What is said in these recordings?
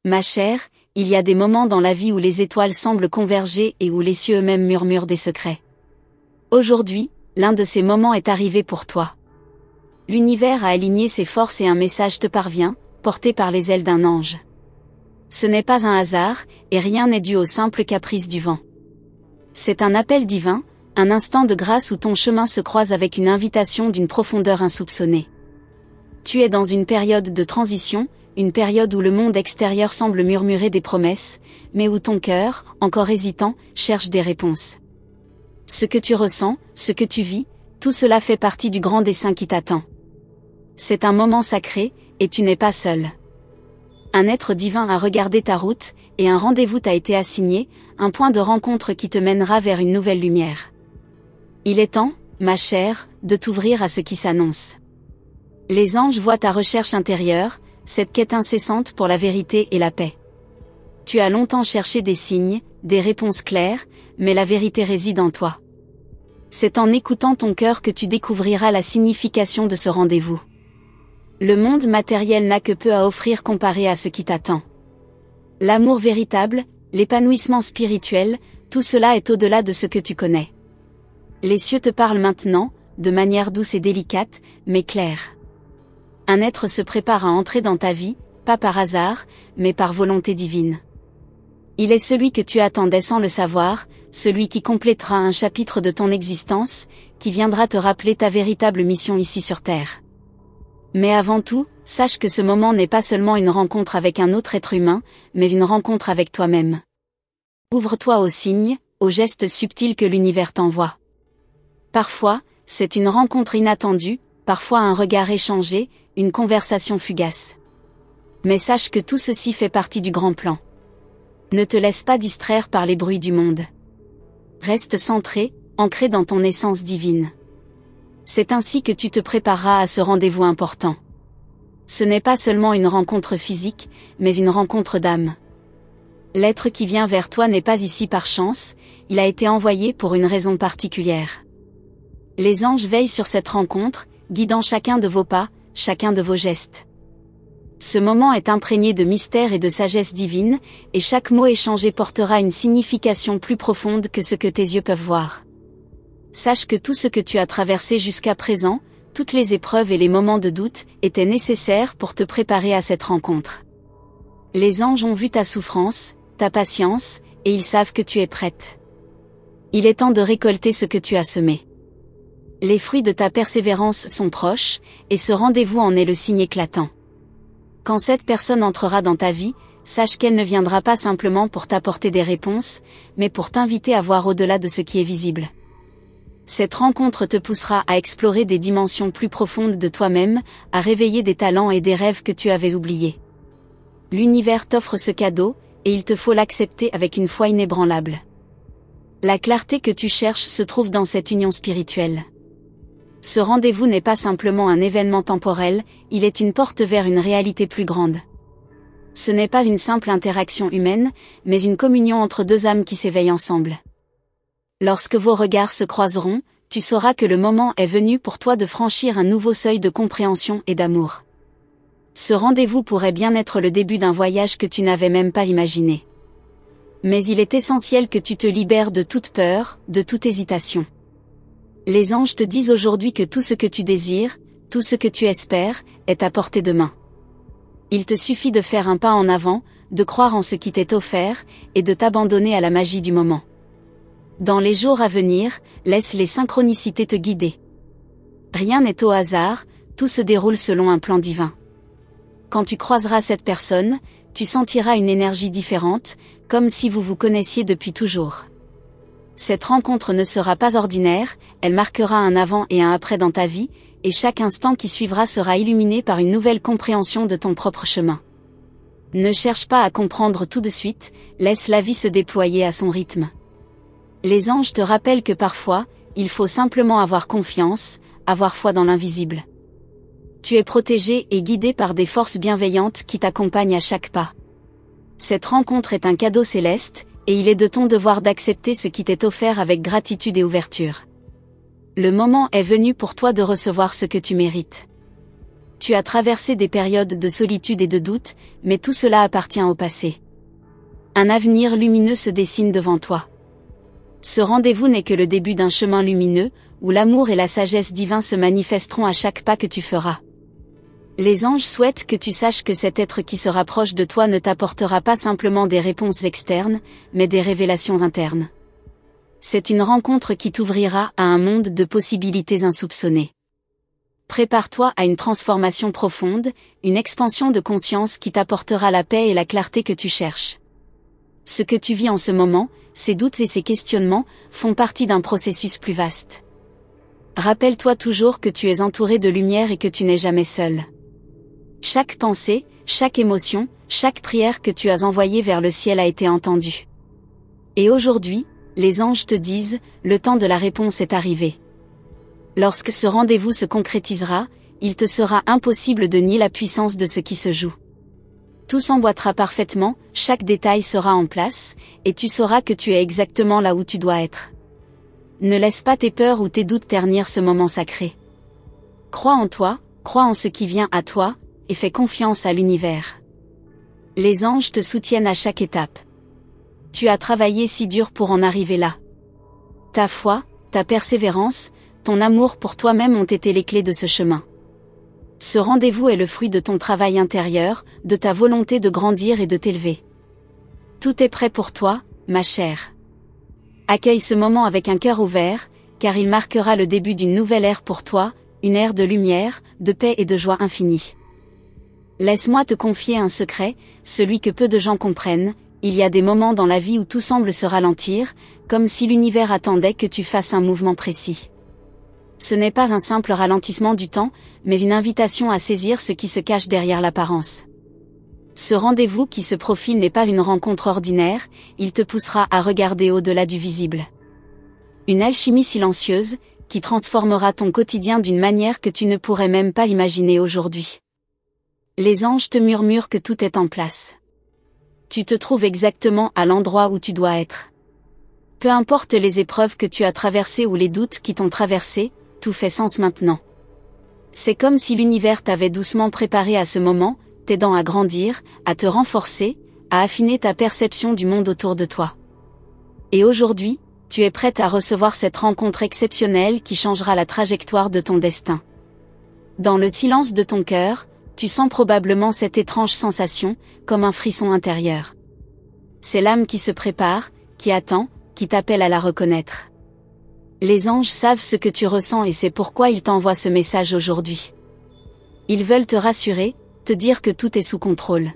Ma chère, il y a des moments dans la vie où les étoiles semblent converger et où les cieux eux-mêmes murmurent des secrets. Aujourd'hui, l'un de ces moments est arrivé pour toi. L'univers a aligné ses forces et un message te parvient, porté par les ailes d'un ange. Ce n'est pas un hasard, et rien n'est dû au simple caprice du vent. C'est un appel divin, un instant de grâce où ton chemin se croise avec une invitation d'une profondeur insoupçonnée. Tu es dans une période de transition, une période où le monde extérieur semble murmurer des promesses, mais où ton cœur, encore hésitant, cherche des réponses. Ce que tu ressens, ce que tu vis, tout cela fait partie du grand dessein qui t'attend. C'est un moment sacré, et tu n'es pas seul. Un être divin a regardé ta route, et un rendez-vous t'a été assigné, un point de rencontre qui te mènera vers une nouvelle lumière. Il est temps, ma chère, de t'ouvrir à ce qui s'annonce. Les anges voient ta recherche intérieure, cette quête incessante pour la vérité et la paix. Tu as longtemps cherché des signes, des réponses claires, mais la vérité réside en toi. C'est en écoutant ton cœur que tu découvriras la signification de ce rendez-vous. Le monde matériel n'a que peu à offrir comparé à ce qui t'attend. L'amour véritable, l'épanouissement spirituel, tout cela est au-delà de ce que tu connais. Les cieux te parlent maintenant, de manière douce et délicate, mais claire. Un être se prépare à entrer dans ta vie, pas par hasard, mais par volonté divine. Il est celui que tu attendais sans le savoir, celui qui complétera un chapitre de ton existence, qui viendra te rappeler ta véritable mission ici sur Terre. Mais avant tout, sache que ce moment n'est pas seulement une rencontre avec un autre être humain, mais une rencontre avec toi-même. Ouvre-toi aux signes, aux gestes subtils que l'univers t'envoie. Parfois, c'est une rencontre inattendue, parfois un regard échangé, une conversation fugace. Mais sache que tout ceci fait partie du grand plan. Ne te laisse pas distraire par les bruits du monde. Reste centré, ancré dans ton essence divine. C'est ainsi que tu te prépareras à ce rendez-vous important. Ce n'est pas seulement une rencontre physique, mais une rencontre d'âme. L'être qui vient vers toi n'est pas ici par chance, il a été envoyé pour une raison particulière. Les anges veillent sur cette rencontre, guidant chacun de vos pas, chacun de vos gestes. Ce moment est imprégné de mystère et de sagesse divine, et chaque mot échangé portera une signification plus profonde que ce que tes yeux peuvent voir. Sache que tout ce que tu as traversé jusqu'à présent, toutes les épreuves et les moments de doute, étaient nécessaires pour te préparer à cette rencontre. Les anges ont vu ta souffrance, ta patience, et ils savent que tu es prête. Il est temps de récolter ce que tu as semé. Les fruits de ta persévérance sont proches, et ce rendez-vous en est le signe éclatant. Quand cette personne entrera dans ta vie, sache qu'elle ne viendra pas simplement pour t'apporter des réponses, mais pour t'inviter à voir au-delà de ce qui est visible. Cette rencontre te poussera à explorer des dimensions plus profondes de toi-même, à réveiller des talents et des rêves que tu avais oubliés. L'univers t'offre ce cadeau, et il te faut l'accepter avec une foi inébranlable. La clarté que tu cherches se trouve dans cette union spirituelle. Ce rendez-vous n'est pas simplement un événement temporel, il est une porte vers une réalité plus grande. Ce n'est pas une simple interaction humaine, mais une communion entre deux âmes qui s'éveillent ensemble. Lorsque vos regards se croiseront, tu sauras que le moment est venu pour toi de franchir un nouveau seuil de compréhension et d'amour. Ce rendez-vous pourrait bien être le début d'un voyage que tu n'avais même pas imaginé. Mais il est essentiel que tu te libères de toute peur, de toute hésitation. Les anges te disent aujourd'hui que tout ce que tu désires, tout ce que tu espères, est à portée de main. Il te suffit de faire un pas en avant, de croire en ce qui t'est offert, et de t'abandonner à la magie du moment. Dans les jours à venir, laisse les synchronicités te guider. Rien n'est au hasard, tout se déroule selon un plan divin. Quand tu croiseras cette personne, tu sentiras une énergie différente, comme si vous vous connaissiez depuis toujours. Cette rencontre ne sera pas ordinaire, elle marquera un avant et un après dans ta vie, et chaque instant qui suivra sera illuminé par une nouvelle compréhension de ton propre chemin. Ne cherche pas à comprendre tout de suite, laisse la vie se déployer à son rythme. Les anges te rappellent que parfois, il faut simplement avoir confiance, avoir foi dans l'invisible. Tu es protégé et guidé par des forces bienveillantes qui t'accompagnent à chaque pas. Cette rencontre est un cadeau céleste, et il est de ton devoir d'accepter ce qui t'est offert avec gratitude et ouverture. Le moment est venu pour toi de recevoir ce que tu mérites. Tu as traversé des périodes de solitude et de doute, mais tout cela appartient au passé. Un avenir lumineux se dessine devant toi. Ce rendez-vous n'est que le début d'un chemin lumineux, où l'amour et la sagesse divine se manifesteront à chaque pas que tu feras. Les anges souhaitent que tu saches que cet être qui se rapproche de toi ne t'apportera pas simplement des réponses externes, mais des révélations internes. C'est une rencontre qui t'ouvrira à un monde de possibilités insoupçonnées. Prépare-toi à une transformation profonde, une expansion de conscience qui t'apportera la paix et la clarté que tu cherches. Ce que tu vis en ce moment, ces doutes et ces questionnements, font partie d'un processus plus vaste. Rappelle-toi toujours que tu es entouré de lumière et que tu n'es jamais seul. Chaque pensée, chaque émotion, chaque prière que tu as envoyée vers le ciel a été entendue. Et aujourd'hui, les anges te disent, le temps de la réponse est arrivé. Lorsque ce rendez-vous se concrétisera, il te sera impossible de nier la puissance de ce qui se joue. Tout s'emboîtera parfaitement, chaque détail sera en place, et tu sauras que tu es exactement là où tu dois être. Ne laisse pas tes peurs ou tes doutes ternir ce moment sacré. Crois en toi, crois en ce qui vient à toi, et fais confiance à l'univers. Les anges te soutiennent à chaque étape. Tu as travaillé si dur pour en arriver là. Ta foi, ta persévérance, ton amour pour toi-même ont été les clés de ce chemin. Ce rendez-vous est le fruit de ton travail intérieur, de ta volonté de grandir et de t'élever. Tout est prêt pour toi, ma chère. Accueille ce moment avec un cœur ouvert, car il marquera le début d'une nouvelle ère pour toi, une ère de lumière, de paix et de joie infinie. Laisse-moi te confier un secret, celui que peu de gens comprennent, il y a des moments dans la vie où tout semble se ralentir, comme si l'univers attendait que tu fasses un mouvement précis. Ce n'est pas un simple ralentissement du temps, mais une invitation à saisir ce qui se cache derrière l'apparence. Ce rendez-vous qui se profile n'est pas une rencontre ordinaire, il te poussera à regarder au-delà du visible. Une alchimie silencieuse, qui transformera ton quotidien d'une manière que tu ne pourrais même pas imaginer aujourd'hui. Les anges te murmurent que tout est en place. Tu te trouves exactement à l'endroit où tu dois être. Peu importe les épreuves que tu as traversées ou les doutes qui t'ont traversé, tout fait sens maintenant. C'est comme si l'univers t'avait doucement préparé à ce moment, t'aidant à grandir, à te renforcer, à affiner ta perception du monde autour de toi. Et aujourd'hui, tu es prête à recevoir cette rencontre exceptionnelle qui changera la trajectoire de ton destin. Dans le silence de ton cœur, tu sens probablement cette étrange sensation, comme un frisson intérieur. C'est l'âme qui se prépare, qui attend, qui t'appelle à la reconnaître. Les anges savent ce que tu ressens et c'est pourquoi ils t'envoient ce message aujourd'hui. Ils veulent te rassurer, te dire que tout est sous contrôle.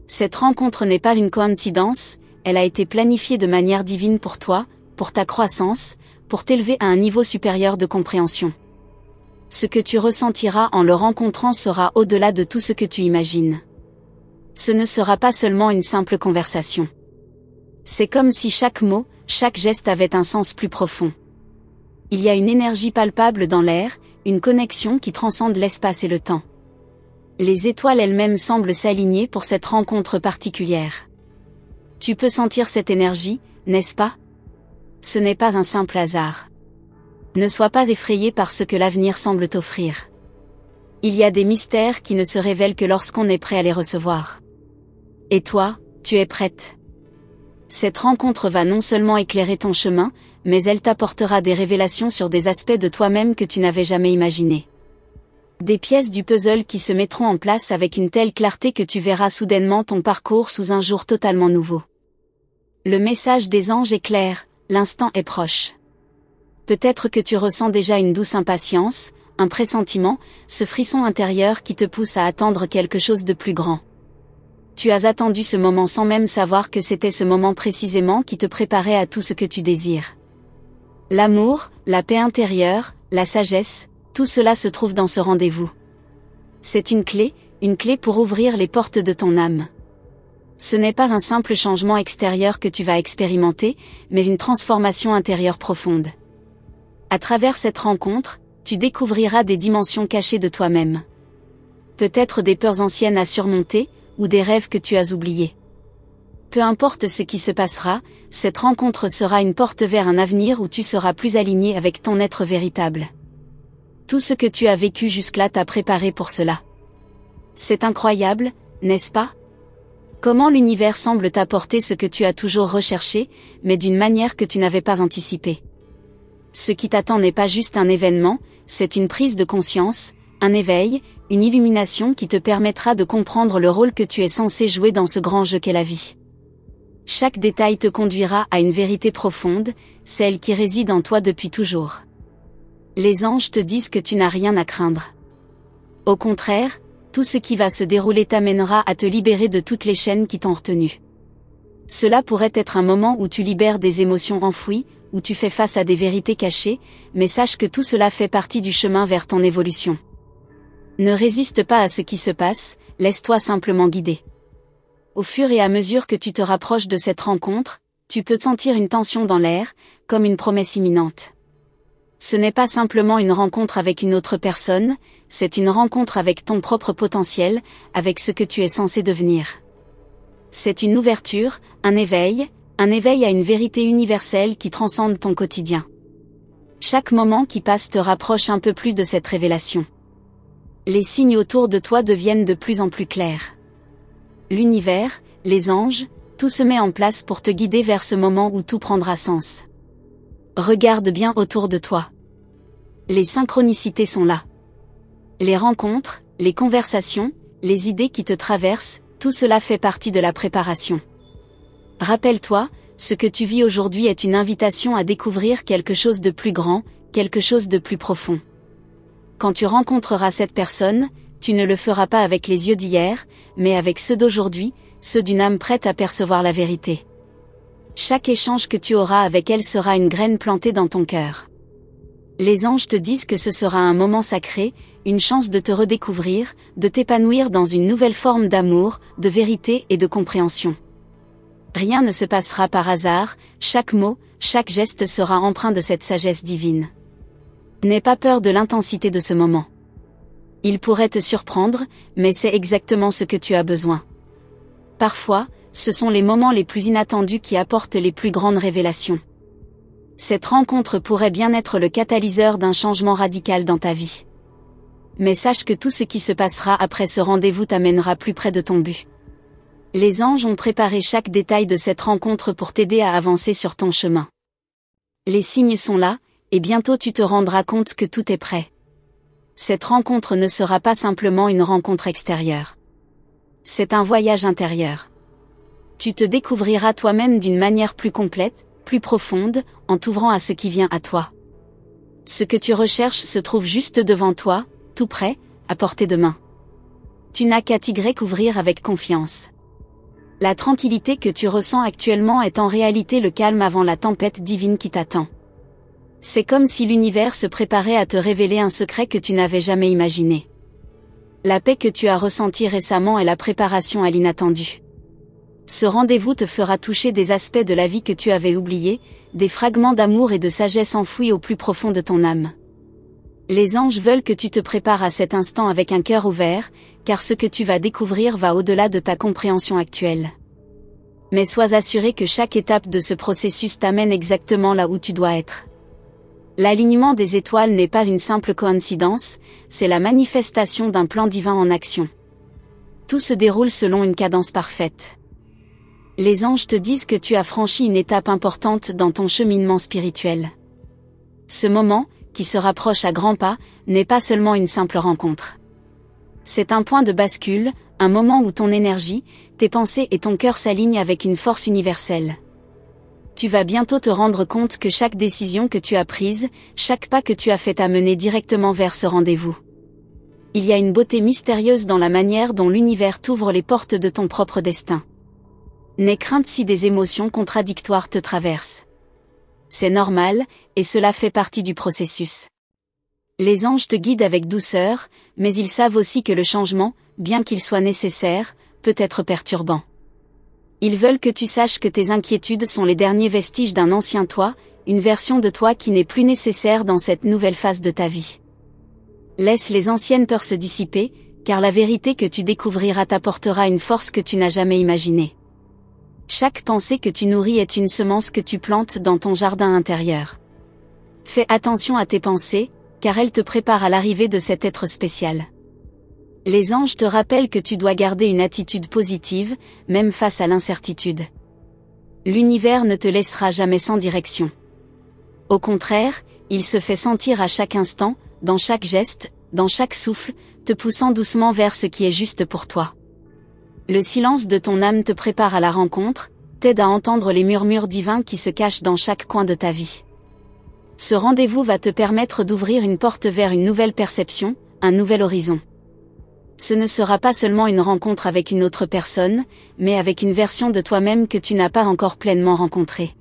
Cette rencontre n'est pas une coïncidence, elle a été planifiée de manière divine pour toi, pour ta croissance, pour t'élever à un niveau supérieur de compréhension. Ce que tu ressentiras en le rencontrant sera au-delà de tout ce que tu imagines. Ce ne sera pas seulement une simple conversation. C'est comme si chaque mot, chaque geste avait un sens plus profond. Il y a une énergie palpable dans l'air, une connexion qui transcende l'espace et le temps. Les étoiles elles-mêmes semblent s'aligner pour cette rencontre particulière. Tu peux sentir cette énergie, n'est-ce pas? Ce n'est pas un simple hasard. Ne sois pas effrayé par ce que l'avenir semble t'offrir. Il y a des mystères qui ne se révèlent que lorsqu'on est prêt à les recevoir. Et toi, tu es prête? Cette rencontre va non seulement éclairer ton chemin, mais elle t'apportera des révélations sur des aspects de toi-même que tu n'avais jamais imaginés. Des pièces du puzzle qui se mettront en place avec une telle clarté que tu verras soudainement ton parcours sous un jour totalement nouveau. Le message des anges est clair, l'instant est proche. Peut-être que tu ressens déjà une douce impatience, un pressentiment, ce frisson intérieur qui te pousse à attendre quelque chose de plus grand. Tu as attendu ce moment sans même savoir que c'était ce moment précisément qui te préparait à tout ce que tu désires. L'amour, la paix intérieure, la sagesse, tout cela se trouve dans ce rendez-vous. C'est une clé pour ouvrir les portes de ton âme. Ce n'est pas un simple changement extérieur que tu vas expérimenter, mais une transformation intérieure profonde. À travers cette rencontre, tu découvriras des dimensions cachées de toi-même. Peut-être des peurs anciennes à surmonter, ou des rêves que tu as oubliés. Peu importe ce qui se passera, cette rencontre sera une porte vers un avenir où tu seras plus aligné avec ton être véritable. Tout ce que tu as vécu jusque-là t'a préparé pour cela. C'est incroyable, n'est-ce pas? Comment l'univers semble t'apporter ce que tu as toujours recherché, mais d'une manière que tu n'avais pas anticipée. Ce qui t'attend n'est pas juste un événement, c'est une prise de conscience, un éveil, une illumination qui te permettra de comprendre le rôle que tu es censé jouer dans ce grand jeu qu'est la vie. Chaque détail te conduira à une vérité profonde, celle qui réside en toi depuis toujours. Les anges te disent que tu n'as rien à craindre. Au contraire, tout ce qui va se dérouler t'amènera à te libérer de toutes les chaînes qui t'ont retenu. Cela pourrait être un moment où tu libères des émotions enfouies, où tu fais face à des vérités cachées, mais sache que tout cela fait partie du chemin vers ton évolution. Ne résiste pas à ce qui se passe, laisse-toi simplement guider. Au fur et à mesure que tu te rapproches de cette rencontre, tu peux sentir une tension dans l'air, comme une promesse imminente. Ce n'est pas simplement une rencontre avec une autre personne, c'est une rencontre avec ton propre potentiel, avec ce que tu es censé devenir. C'est une ouverture, un éveil à une vérité universelle qui transcende ton quotidien. Chaque moment qui passe te rapproche un peu plus de cette révélation. Les signes autour de toi deviennent de plus en plus clairs. L'univers, les anges, tout se met en place pour te guider vers ce moment où tout prendra sens. Regarde bien autour de toi. Les synchronicités sont là. Les rencontres, les conversations, les idées qui te traversent, tout cela fait partie de la préparation. Rappelle-toi, ce que tu vis aujourd'hui est une invitation à découvrir quelque chose de plus grand, quelque chose de plus profond. Quand tu rencontreras cette personne, tu ne le feras pas avec les yeux d'hier, mais avec ceux d'aujourd'hui, ceux d'une âme prête à percevoir la vérité. Chaque échange que tu auras avec elle sera une graine plantée dans ton cœur. Les anges te disent que ce sera un moment sacré, une chance de te redécouvrir, de t'épanouir dans une nouvelle forme d'amour, de vérité et de compréhension. Rien ne se passera par hasard, chaque mot, chaque geste sera empreint de cette sagesse divine. N'aie pas peur de l'intensité de ce moment. Il pourrait te surprendre, mais c'est exactement ce que tu as besoin. Parfois, ce sont les moments les plus inattendus qui apportent les plus grandes révélations. Cette rencontre pourrait bien être le catalyseur d'un changement radical dans ta vie. Mais sache que tout ce qui se passera après ce rendez-vous t'amènera plus près de ton but. Les anges ont préparé chaque détail de cette rencontre pour t'aider à avancer sur ton chemin. Les signes sont là, et bientôt tu te rendras compte que tout est prêt. Cette rencontre ne sera pas simplement une rencontre extérieure. C'est un voyage intérieur. Tu te découvriras toi-même d'une manière plus complète, plus profonde, en t'ouvrant à ce qui vient à toi. Ce que tu recherches se trouve juste devant toi, tout près, à portée de main. Tu n'as qu'à t'y ouvrir avec confiance. La tranquillité que tu ressens actuellement est en réalité le calme avant la tempête divine qui t'attend. C'est comme si l'univers se préparait à te révéler un secret que tu n'avais jamais imaginé. La paix que tu as ressentie récemment est la préparation à l'inattendu. Ce rendez-vous te fera toucher des aspects de la vie que tu avais oubliés, des fragments d'amour et de sagesse enfouis au plus profond de ton âme. Les anges veulent que tu te prépares à cet instant avec un cœur ouvert, car ce que tu vas découvrir va au-delà de ta compréhension actuelle. Mais sois assuré que chaque étape de ce processus t'amène exactement là où tu dois être. L'alignement des étoiles n'est pas une simple coïncidence, c'est la manifestation d'un plan divin en action. Tout se déroule selon une cadence parfaite. Les anges te disent que tu as franchi une étape importante dans ton cheminement spirituel. Ce moment, qui se rapproche à grands pas, n'est pas seulement une simple rencontre. C'est un point de bascule, un moment où ton énergie, tes pensées et ton cœur s'alignent avec une force universelle. Tu vas bientôt te rendre compte que chaque décision que tu as prise, chaque pas que tu as fait t'a mené directement vers ce rendez-vous. Il y a une beauté mystérieuse dans la manière dont l'univers t'ouvre les portes de ton propre destin. N'aie crainte si des émotions contradictoires te traversent. C'est normal, et cela fait partie du processus. Les anges te guident avec douceur, mais ils savent aussi que le changement, bien qu'il soit nécessaire, peut être perturbant. Ils veulent que tu saches que tes inquiétudes sont les derniers vestiges d'un ancien toi, une version de toi qui n'est plus nécessaire dans cette nouvelle phase de ta vie. Laisse les anciennes peurs se dissiper, car la vérité que tu découvriras t'apportera une force que tu n'as jamais imaginée. Chaque pensée que tu nourris est une semence que tu plantes dans ton jardin intérieur. Fais attention à tes pensées, car elles te préparent à l'arrivée de cet être spécial. Les anges te rappellent que tu dois garder une attitude positive, même face à l'incertitude. L'univers ne te laissera jamais sans direction. Au contraire, il se fait sentir à chaque instant, dans chaque geste, dans chaque souffle, te poussant doucement vers ce qui est juste pour toi. Le silence de ton âme te prépare à la rencontre, t'aide à entendre les murmures divins qui se cachent dans chaque coin de ta vie. Ce rendez-vous va te permettre d'ouvrir une porte vers une nouvelle perception, un nouvel horizon. Ce ne sera pas seulement une rencontre avec une autre personne, mais avec une version de toi-même que tu n'as pas encore pleinement rencontrée.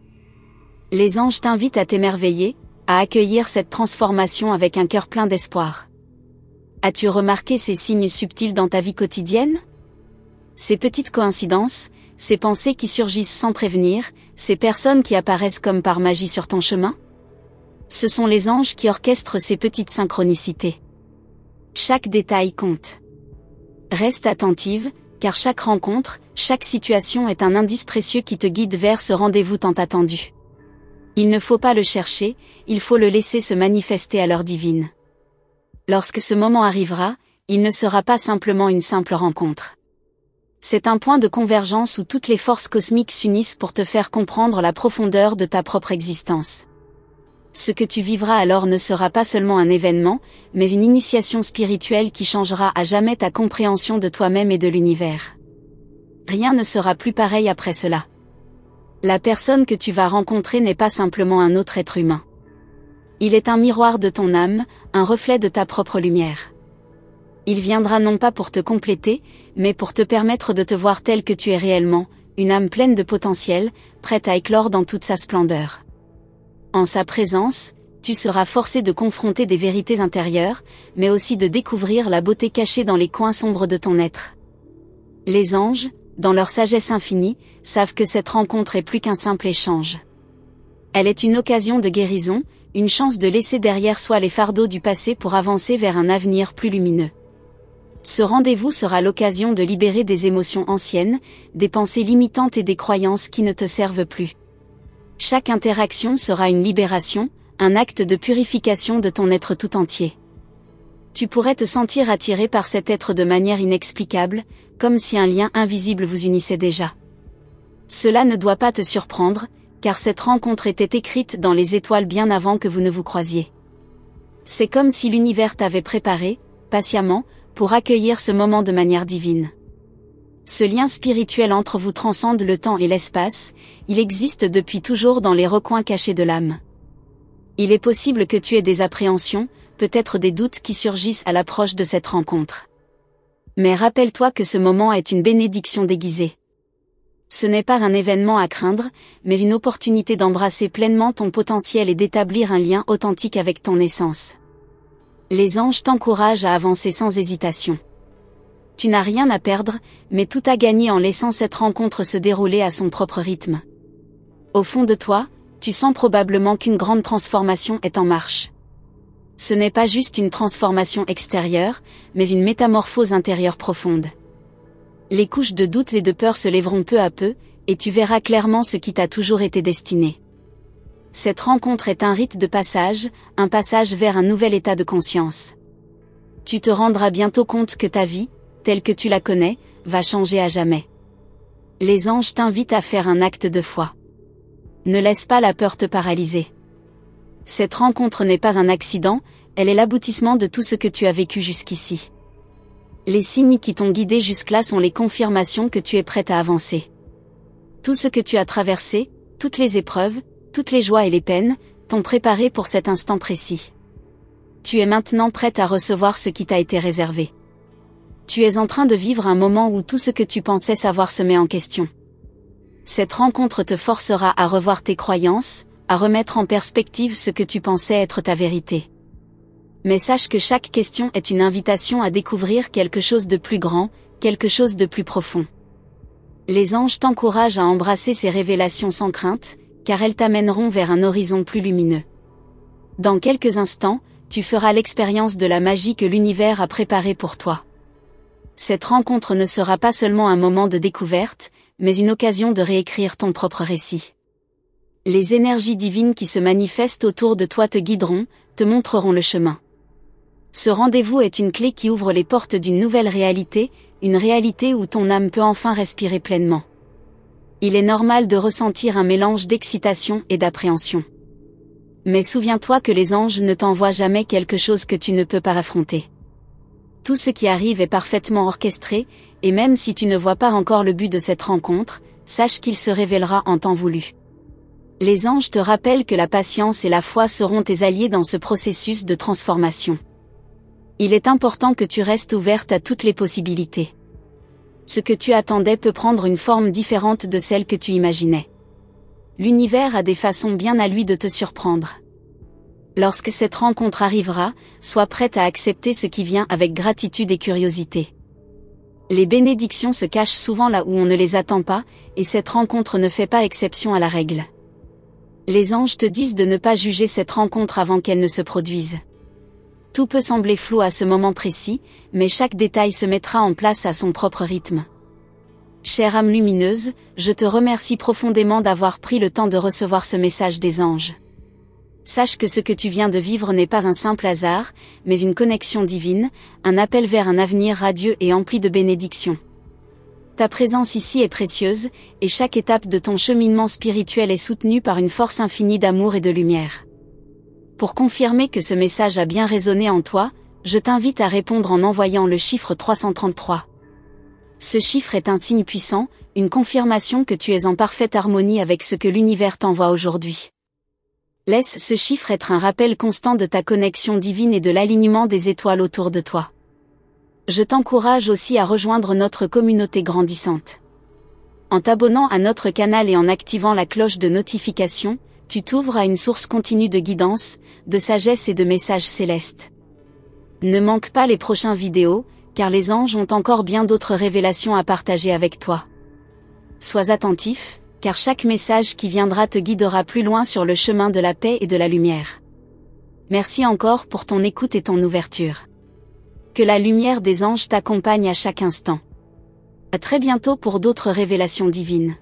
Les anges t'invitent à t'émerveiller, à accueillir cette transformation avec un cœur plein d'espoir. As-tu remarqué ces signes subtils dans ta vie quotidienne? Ces petites coïncidences, ces pensées qui surgissent sans prévenir, ces personnes qui apparaissent comme par magie sur ton chemin? Ce sont les anges qui orchestrent ces petites synchronicités. Chaque détail compte. Reste attentive, car chaque rencontre, chaque situation est un indice précieux qui te guide vers ce rendez-vous tant attendu. Il ne faut pas le chercher, il faut le laisser se manifester à l'heure divine. Lorsque ce moment arrivera, il ne sera pas simplement une simple rencontre. C'est un point de convergence où toutes les forces cosmiques s'unissent pour te faire comprendre la profondeur de ta propre existence. Ce que tu vivras alors ne sera pas seulement un événement, mais une initiation spirituelle qui changera à jamais ta compréhension de toi-même et de l'univers. Rien ne sera plus pareil après cela. La personne que tu vas rencontrer n'est pas simplement un autre être humain. Il est un miroir de ton âme, un reflet de ta propre lumière. Il viendra non pas pour te compléter, mais pour te permettre de te voir tel que tu es réellement, une âme pleine de potentiel, prête à éclore dans toute sa splendeur. En sa présence, tu seras forcé de confronter des vérités intérieures, mais aussi de découvrir la beauté cachée dans les coins sombres de ton être. Les anges, dans leur sagesse infinie, savent que cette rencontre est plus qu'un simple échange. Elle est une occasion de guérison, une chance de laisser derrière soi les fardeaux du passé pour avancer vers un avenir plus lumineux. Ce rendez-vous sera l'occasion de libérer des émotions anciennes, des pensées limitantes et des croyances qui ne te servent plus. Chaque interaction sera une libération, un acte de purification de ton être tout entier. Tu pourrais te sentir attiré par cet être de manière inexplicable, comme si un lien invisible vous unissait déjà. Cela ne doit pas te surprendre, car cette rencontre était écrite dans les étoiles bien avant que vous ne vous croisiez. C'est comme si l'univers t'avait préparé, patiemment, pour accueillir ce moment de manière divine. Ce lien spirituel entre vous transcende le temps et l'espace, il existe depuis toujours dans les recoins cachés de l'âme. Il est possible que tu aies des appréhensions, peut-être des doutes qui surgissent à l'approche de cette rencontre. Mais rappelle-toi que ce moment est une bénédiction déguisée. Ce n'est pas un événement à craindre, mais une opportunité d'embrasser pleinement ton potentiel et d'établir un lien authentique avec ton essence. Les anges t'encouragent à avancer sans hésitation. Tu n'as rien à perdre, mais tout à gagner en laissant cette rencontre se dérouler à son propre rythme. Au fond de toi, tu sens probablement qu'une grande transformation est en marche. Ce n'est pas juste une transformation extérieure, mais une métamorphose intérieure profonde. Les couches de doutes et de peur se lèveront peu à peu, et tu verras clairement ce qui t'a toujours été destiné. Cette rencontre est un rite de passage, un passage vers un nouvel état de conscience. Tu te rendras bientôt compte que ta vie, telle que tu la connais, va changer à jamais. Les anges t'invitent à faire un acte de foi. Ne laisse pas la peur te paralyser. Cette rencontre n'est pas un accident, elle est l'aboutissement de tout ce que tu as vécu jusqu'ici. Les signes qui t'ont guidé jusque-là sont les confirmations que tu es prête à avancer. Tout ce que tu as traversé, toutes les épreuves, toutes les joies et les peines, t'ont préparé pour cet instant précis. Tu es maintenant prête à recevoir ce qui t'a été réservé. Tu es en train de vivre un moment où tout ce que tu pensais savoir se met en question. Cette rencontre te forcera à revoir tes croyances, à remettre en perspective ce que tu pensais être ta vérité. Mais sache que chaque question est une invitation à découvrir quelque chose de plus grand, quelque chose de plus profond. Les anges t'encouragent à embrasser ces révélations sans crainte, car elles t'amèneront vers un horizon plus lumineux. Dans quelques instants, tu feras l'expérience de la magie que l'univers a préparée pour toi. Cette rencontre ne sera pas seulement un moment de découverte, mais une occasion de réécrire ton propre récit. Les énergies divines qui se manifestent autour de toi te guideront, te montreront le chemin. Ce rendez-vous est une clé qui ouvre les portes d'une nouvelle réalité, une réalité où ton âme peut enfin respirer pleinement. Il est normal de ressentir un mélange d'excitation et d'appréhension. Mais souviens-toi que les anges ne t'envoient jamais quelque chose que tu ne peux pas affronter. Tout ce qui arrive est parfaitement orchestré, et même si tu ne vois pas encore le but de cette rencontre, sache qu'il se révélera en temps voulu. Les anges te rappellent que la patience et la foi seront tes alliés dans ce processus de transformation. Il est important que tu restes ouverte à toutes les possibilités. Ce que tu attendais peut prendre une forme différente de celle que tu imaginais. L'univers a des façons bien à lui de te surprendre. Lorsque cette rencontre arrivera, sois prête à accepter ce qui vient avec gratitude et curiosité. Les bénédictions se cachent souvent là où on ne les attend pas, et cette rencontre ne fait pas exception à la règle. Les anges te disent de ne pas juger cette rencontre avant qu'elle ne se produise. Tout peut sembler flou à ce moment précis, mais chaque détail se mettra en place à son propre rythme. Chère âme lumineuse, je te remercie profondément d'avoir pris le temps de recevoir ce message des anges. Sache que ce que tu viens de vivre n'est pas un simple hasard, mais une connexion divine, un appel vers un avenir radieux et empli de bénédictions. Ta présence ici est précieuse, et chaque étape de ton cheminement spirituel est soutenue par une force infinie d'amour et de lumière. Pour confirmer que ce message a bien résonné en toi, je t'invite à répondre en envoyant le chiffre 333. Ce chiffre est un signe puissant, une confirmation que tu es en parfaite harmonie avec ce que l'univers t'envoie aujourd'hui. Laisse ce chiffre être un rappel constant de ta connexion divine et de l'alignement des étoiles autour de toi. Je t'encourage aussi à rejoindre notre communauté grandissante. En t'abonnant à notre canal et en activant la cloche de notification, tu t'ouvres à une source continue de guidance, de sagesse et de messages célestes. Ne manque pas les prochaines vidéos, car les anges ont encore bien d'autres révélations à partager avec toi. Sois attentif, car chaque message qui viendra te guidera plus loin sur le chemin de la paix et de la lumière. Merci encore pour ton écoute et ton ouverture. Que la lumière des anges t'accompagne à chaque instant. À très bientôt pour d'autres révélations divines.